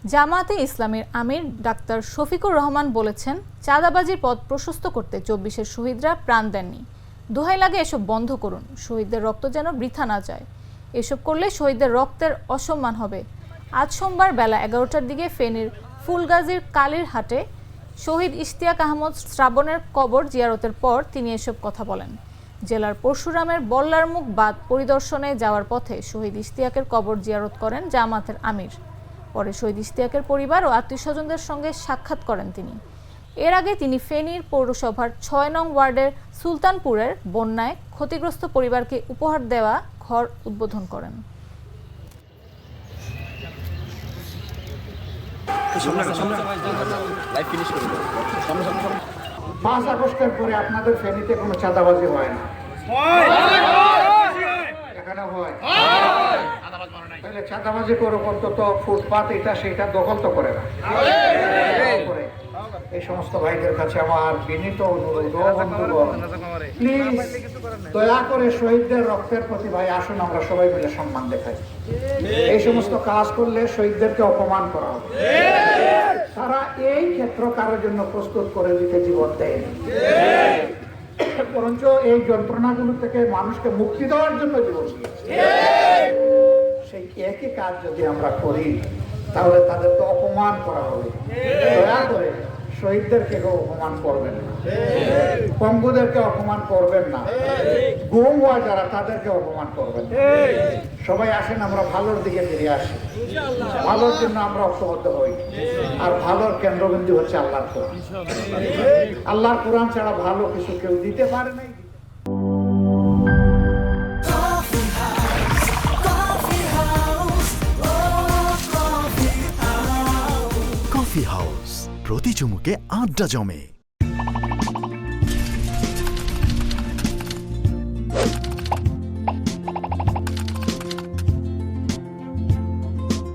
জামায়াতে ইসলামীর আমির ডাক্তার শফিকুর রহমান বলেছেন, চাঁদাবাজির পথ প্রশস্ত করতে ২৪-এর শহীদরা প্রাণ দেননি। দোহাই লাগে এসব বন্ধ করুন, শহীদদের রক্ত যেন বৃথা না যায়। এসব করলে শহীদদের রক্তের অসম্মান হবে। আজ সোমবার বেলা ১১টার দিকে ফেনীর ফুলগাজীর কালীরহাটে শহীদ ইশতিয়াক আহমদ শ্রাবণের কবর জিয়ারতের পর তিনি এসব কথা বলেন। জেলার পরশুরামের বল্লারমুখ বাঁধ পরিদর্শনে যাওয়ার পথে শহীদ ইশতিয়াকের কবর জিয়ারত করেন জামায়াতের আমির। পরে শহীদ ইশতিয়াকের পরিবার ও আত্মীয়স্বজনদের সঙ্গে সাক্ষাৎ করেন তিনি। এর আগে তিনি ফেনীর পৌরসভার ৬ নং ওয়ার্ডের সুলতানপুরের বন্যায় ক্ষতিগ্রস্ত পরিবারকে উপহার দেওয়া ঘর উদ্বোধন করেন। ৫ আগস্টের পরে আপনাদের ফেনীতে কোনো চাঁদাবাজি হয় না? এখানে হয়। তাহলে চাঁদাবাজি করে অন্তত ফুটপাত এটা সেটা দখল তো করে না। এই সমস্ত ভাইদের কাছে আমার বিনীত অনুরোধ, প্লিজ দয়া করে শহীদদের রক্তের প্রতি ভাই আসুন আমরা সবাই মিলে সম্মান দেখাই। এই সমস্ত কাজ করলে শহীদদেরকে অপমান করা হবে। তারা এই ক্ষেত্র কারোর জন্য প্রস্তুত করে দিতে জীবন দেয়নি, বরঞ্চ এই যন্ত্রণাগুলো থেকে মানুষকে মুক্তি দেওয়ার জন্য জীবন দিয়েছে। সেই একই কাজ যদি আমরা করি তাহলে তাদেরকে অপমান করা হবে। দয়া করে শহীদদেরকে অপমান করবেন না, পঙ্গুদেরকে অপমান করবেন না, গুম হওয়া যারা তাদেরকে অপমান করবেন না। সবাই আসেন আমরা ভালোর দিকে ফিরে আসি, ভালোর জন্য আমরা ঐক্যবদ্ধ হই। আর ভালোর কেন্দ্রবিন্দু হচ্ছে আল্লাহর কোরআন। আল্লাহর কোরআন ছাড়া ভালো কিছু কেউ দিতে পারে নাই। কফি হাউস, প্রতি চুমুকে আড্ডা জমে।